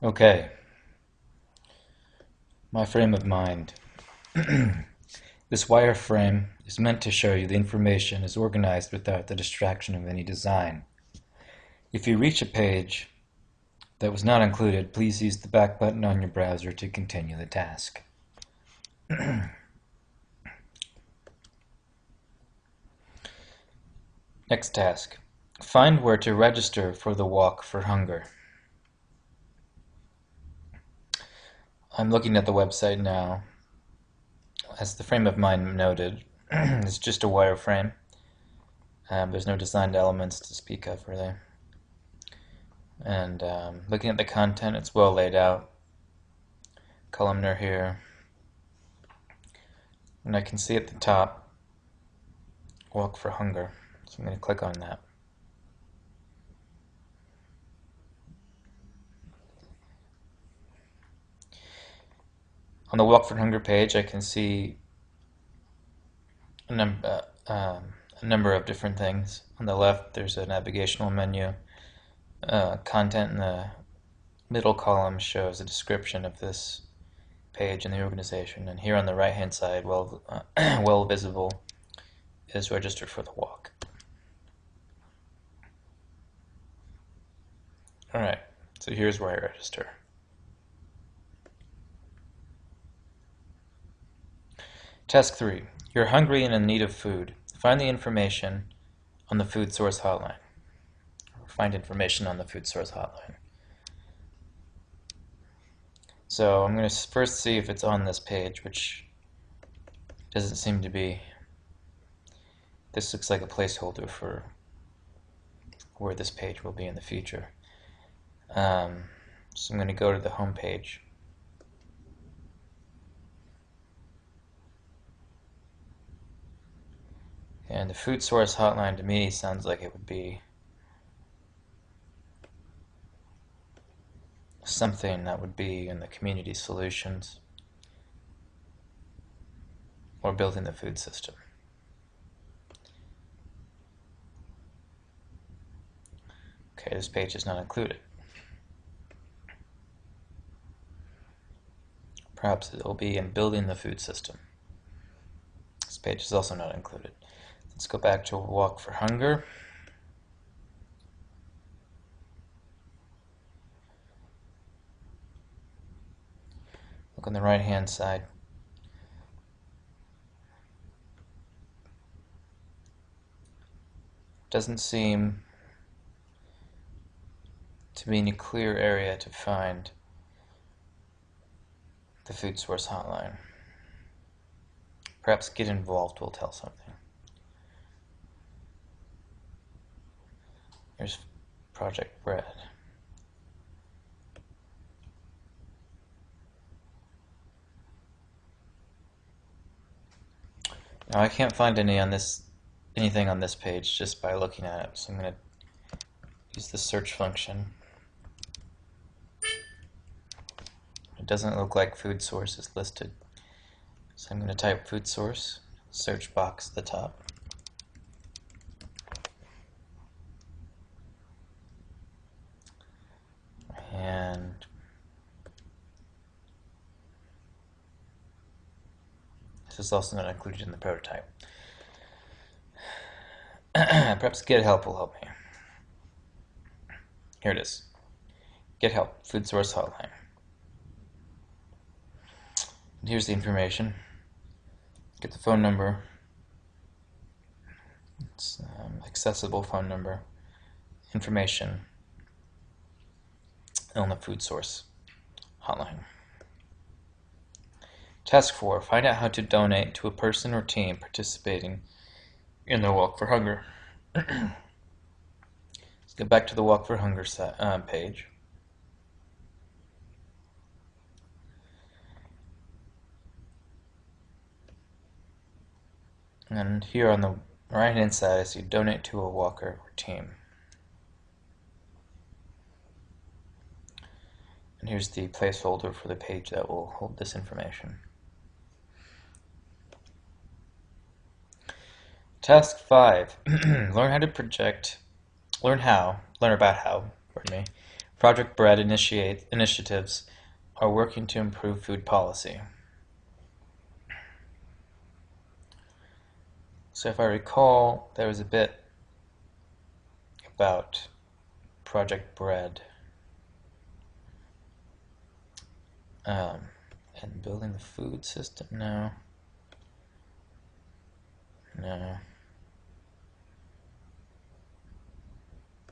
Okay, my frame of mind. This wireframe is meant to show you the information is organized without the distraction of any design. If you reach a page that was not included, please use the back button on your browser to continue the task. Next task. Find where to register for the Walk for Hunger. I'm looking at the website now. As the frame of mind noted, it's just a wireframe. There's no designed elements to speak of, really. And looking at the content, it's well laid out. Columnar here. And I can see at the top, Walk for Hunger. So I'm going to click on that. On the Walk for Hunger page, I can see a number of different things. On the left, there's a navigational menu. Content in the middle column shows a description of this page and the organization. And here on the right-hand side, well visible, is register for the walk. Alright, so here's where I register. Task 3. You're hungry and in need of food. Find the information on the food source hotline. Find information on the food source hotline. So I'm going to first see if it's on this page, which doesn't seem to be. This looks like a placeholder for where this page will be in the future. So I'm going to go to the home page. And the food source hotline to me sounds like it would be something that would be in the community solutions or building the food system. Okay, this page is not included. Perhaps it will be in building the food system. This page is also not included. Let's go back to Walk for Hunger. Look on the right-hand side. Doesn't seem to be any clear area to find the food source hotline. Perhaps Get Involved will tell something. Here's Project Bread. Now I can't find anything on this page just by looking at it, so I'm going to use the search function. It doesn't look like food source is listed, so I'm going to type food source, search box at the top. And this is also not included in the prototype. Perhaps Get Help will help me. Here it is. Get Help, food source hotline. And here's the information. Get the phone number. It's accessible phone number. Information on the food source hotline. Task 4. Find out how to donate to a person or team participating in the Walk for Hunger. Let's get back to the Walk for Hunger page. And here on the right-hand side, I see donate to a walker or team. And here's the placeholder for the page that will hold this information. Task 5. Learn about how, Project Bread initiatives are working to improve food policy. So if I recall, there was a bit about Project Bread and building the food system. No.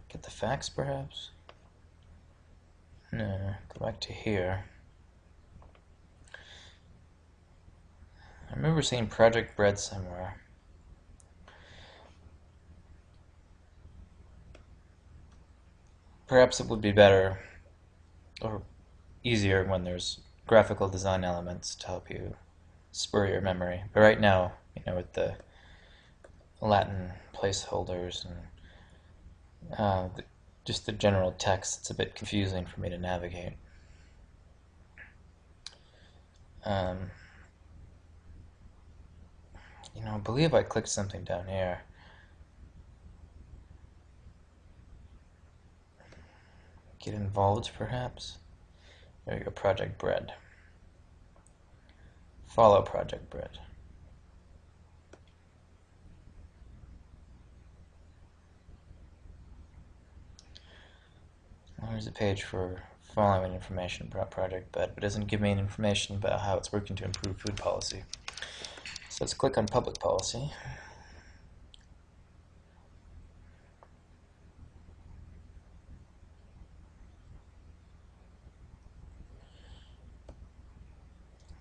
Get the facts, perhaps? No. Go back to here. I remember seeing Project Bread somewhere. Perhaps it would be better or easier when there's graphical design elements to help you spur your memory. But right now, with the Latin placeholders and just the general text, it's a bit confusing for me to navigate. I believe I clicked something down here. Get involved, perhaps? There you go, Project Bread. Follow Project Bread. Here's a page for following information about Project Bread, but it doesn't give me any information about how it's working to improve food policy. So let's click on Public Policy.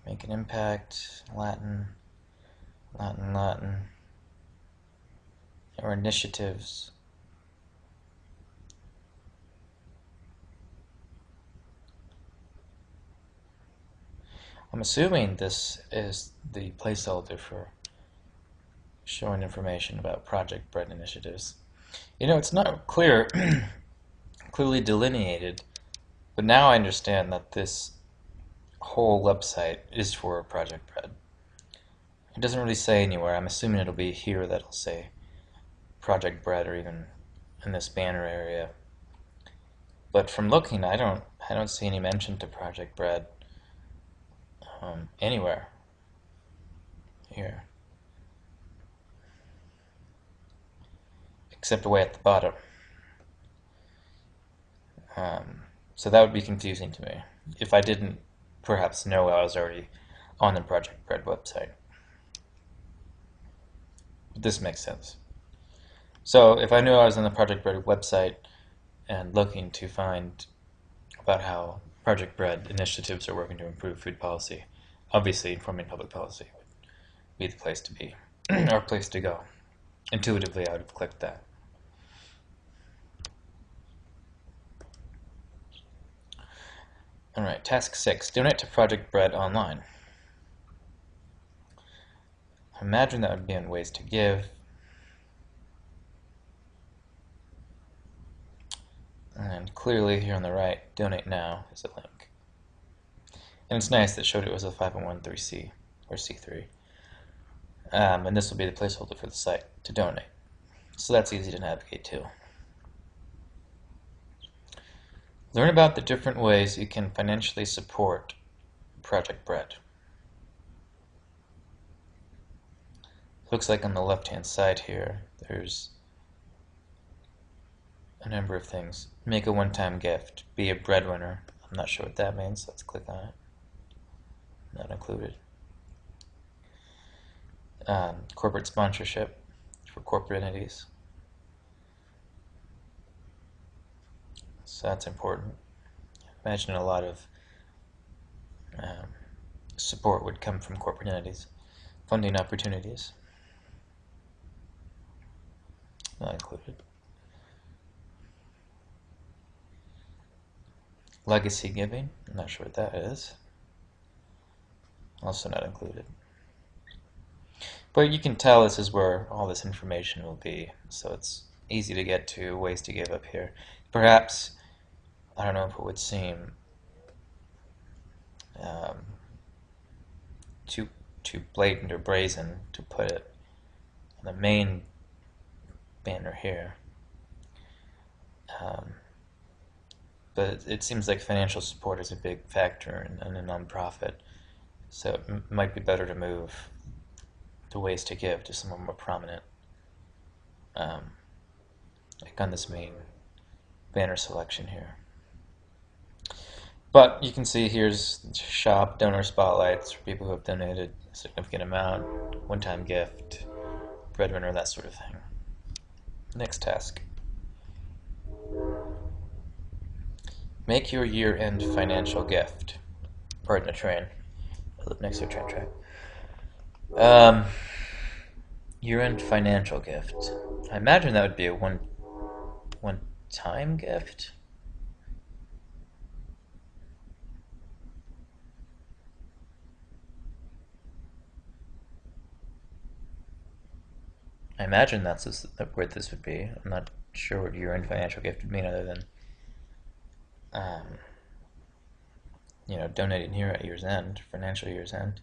Make an impact, Latin, or initiatives. I'm assuming this is the placeholder for showing information about Project Bread initiatives. It's not clearly delineated, but now I understand that this whole website is for Project Bread. It doesn't really say anywhere. I'm assuming it'll be here that'll say Project Bread, or even in this banner area. But from looking, I don't see any mention to Project Bread anywhere here, except way at the bottom. So that would be confusing to me if I didn't perhaps know I was already on the Project Bread website. But this makes sense. So if I knew I was on the Project Bread website and looking to find about how Project Bread initiatives are working to improve food policy, obviously informing public policy would be the place to be, or place to go. Intuitively, I would have clicked that. Alright, task 6, donate to Project Bread online. I imagine that would be in ways to give. And clearly here on the right, donate now is a link. And it's nice that it showed it was a 501(c) or C3. And this will be the placeholder for the site to donate. So that's easy to navigate too. Learn about the different ways you can financially support Project Bread. Looks like on the left-hand side here, there's a number of things. Make a one-time gift. Be a breadwinner. I'm not sure what that means. Let's click on it. Not included. Corporate sponsorship for corporate entities. So that's important. I imagine a lot of support would come from corporate entities. Funding opportunities. Not included. Legacy giving. I'm not sure what that is. Also not included. But you can tell this is where all this information will be, so it's easy to get to ways to give up here. Perhaps, I don't know if it would seem too blatant or brazen to put it on the main banner here. but it seems like financial support is a big factor in a nonprofit, so it might be better to move the ways to give to someone more prominent, um, like on this main banner selection here. But you can see here's shop, donor spotlights for people who have donated a significant amount, one-time gift, breadwinner, that sort of thing. Next task. Make your year-end financial gift. Pardon the train. I live next to a train track. Year-end financial gift. I imagine that would be a one-time gift. I imagine that's where this would be. I'm not sure what year-end financial gift would mean other than, donating here at year's end, financial year's end.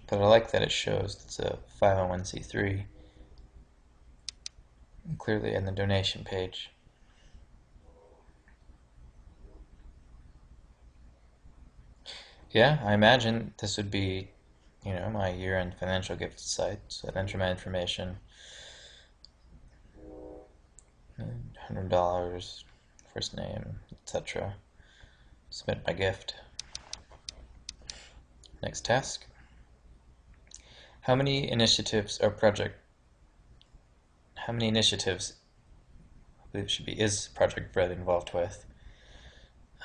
But I like that it shows it's a 501c3 clearly in the donation page. Yeah, I imagine this would be, my year-end financial gift site. So I'd enter my information, $100, first name, etc. Submit my gift. Next task. How many initiatives I believe it should be, is Project Bread involved with,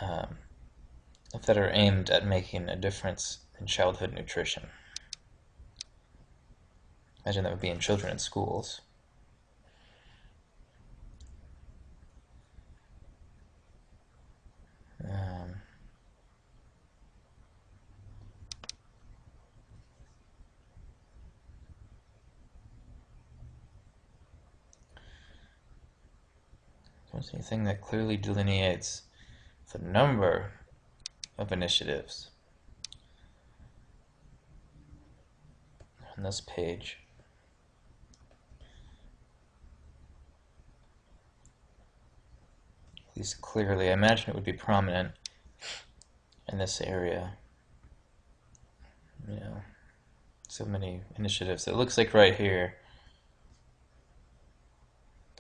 that are aimed at making a difference in childhood nutrition? Imagine that would be in children in schools. Anything that clearly delineates the number of initiatives on this page. At least clearly, I imagine it would be prominent in this area. So many initiatives. It looks like right here,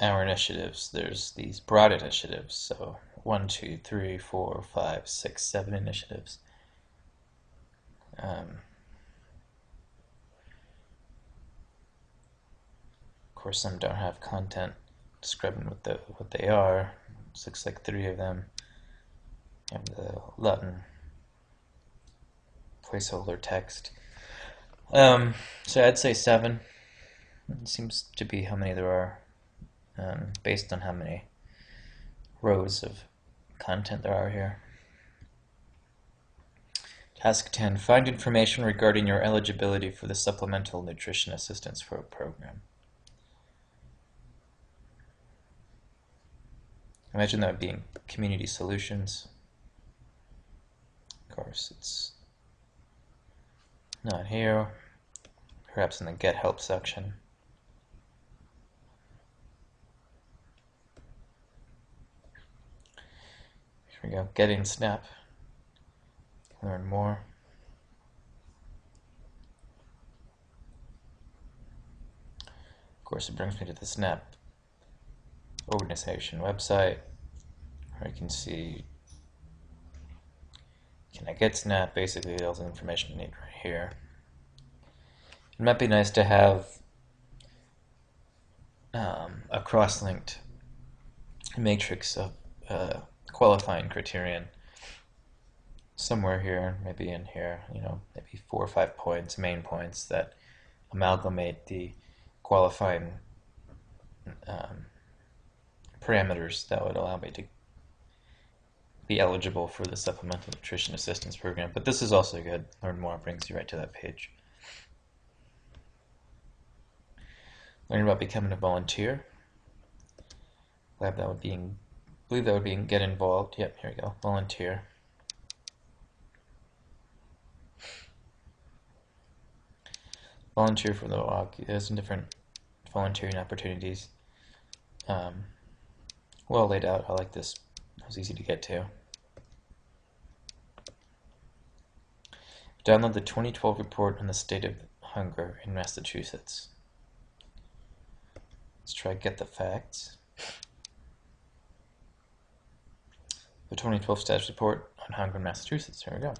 our initiatives, there's these broad initiatives. So 1, 2, 3, 4, 5, 6, 7 initiatives. Of course, some don't have content describing what they are. It looks like 3 of them have the Latin placeholder text. So I'd say 7. It seems to be how many there are, based on how many rows of content there are here. Task 10. Find information regarding your eligibility for the Supplemental Nutrition Assistance Program. Imagine that would be in Community Solutions. Of course, it's not here. Perhaps in the Get Help section. Here we go. Getting SNAP. Learn more. Of course, it brings me to the SNAP organization website, where I can see, can I get SNAP? Basically, all the information you need right here. It might be nice to have a cross-linked matrix of qualifying criterion somewhere here, maybe in here, maybe 4 or 5 points, main points that amalgamate the qualifying parameters that would allow me to be eligible for the Supplemental Nutrition Assistance Program. But this is also good. Learn more brings you right to that page. Learn about becoming a volunteer. I believe that would be in Get Involved. Yep, here we go. Volunteer. Volunteer for the walk. There's some different volunteering opportunities. well laid out. I like this. It was easy to get to. Download the 2012 report on the state of hunger in Massachusetts. Let's try get the facts. The 2012 status report on hunger in Massachusetts. Here we go.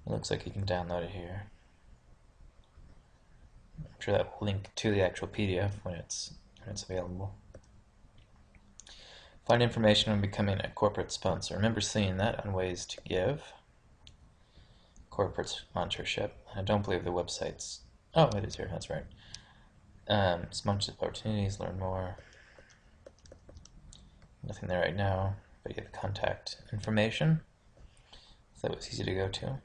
It looks like you can download it here. I'm sure that will link to the actual PDF when it's available. Find information on becoming a corporate sponsor. Remember seeing that on Ways to Give. Corporate sponsorship. I don't believe the website's... Oh, it is here. That's right. Sponsorship opportunities. Learn more. Nothing there right now, but you have contact information. So that was easy to go to.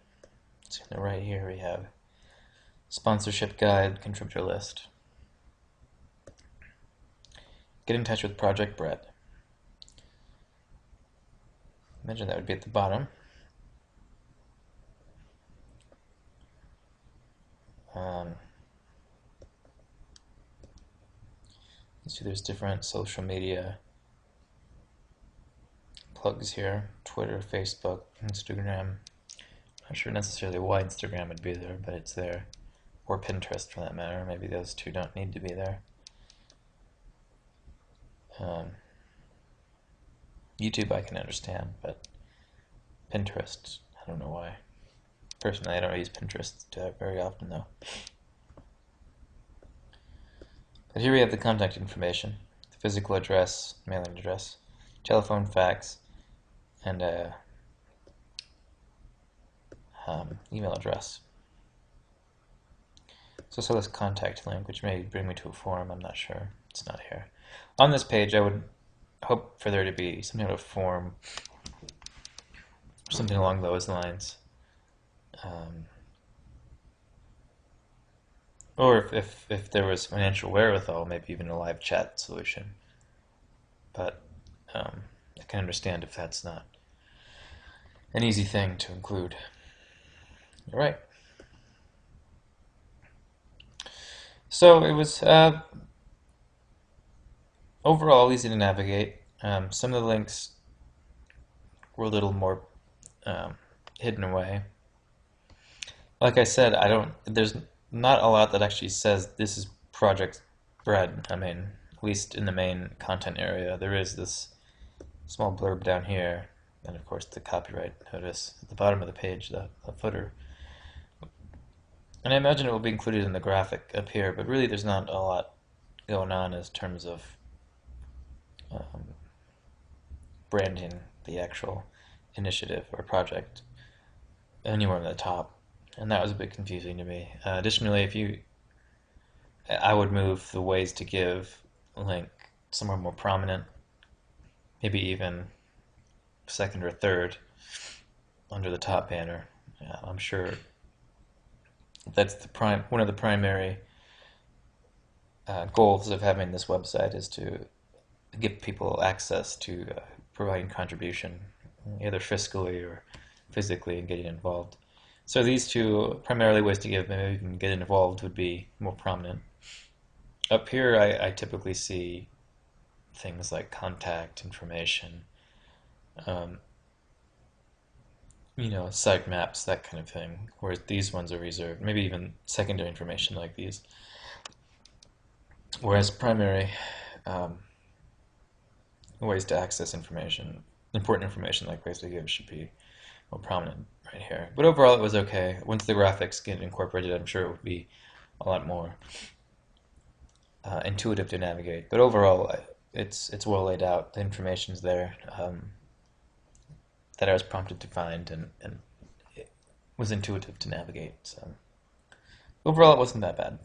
So right here we have sponsorship guide, contributor list. Get in touch with Project Bread. Imagine that would be at the bottom. You see there's different social media plugs here. Twitter, Facebook, Instagram. Not sure necessarily why Instagram would be there, but it's there. Or Pinterest for that matter. Maybe those two don't need to be there. YouTube I can understand, but Pinterest, I don't know why. Personally, I don't use Pinterest very often though. But here we have the contact information, the physical address, mailing address, telephone, fax, and email address. So this contact link, which may bring me to a form, I'm not sure. It's not here. On this page, I would hope for there to be some kind of form, something along those lines. Or if there was financial wherewithal, maybe even a live chat solution. But I can understand if that's not an easy thing to include. All right. So it was overall easy to navigate. Some of the links were a little more hidden away. Like I said, there's not a lot that actually says this is Project Bread. I mean, at least in the main content area, there is this small blurb down here, and of course the copyright notice at the bottom of the page, the footer. And I imagine it will be included in the graphic up here, but really there's not a lot going on in terms of branding the actual initiative or project anywhere on the top. And that was a bit confusing to me. Additionally, I would move the Ways to Give link somewhere more prominent, maybe even second or third under the top banner. I'm sure that's one of the primary goals of having this website is to give people access to providing contribution, either fiscally or physically, and getting involved. So these two, primarily Ways to Give, maybe even get involved, would be more prominent. Up here, I typically see things like contact information, site maps, that kind of thing, whereas these ones are reserved, maybe even secondary information like these. Whereas primary ways to access information, important information like Ways to Give, should be more prominent right here. But overall it was okay. Once the graphics get incorporated, I'm sure it would be a lot more intuitive to navigate. But overall it's well laid out. The information's there that I was prompted to find, and it was intuitive to navigate. So overall it wasn't that bad.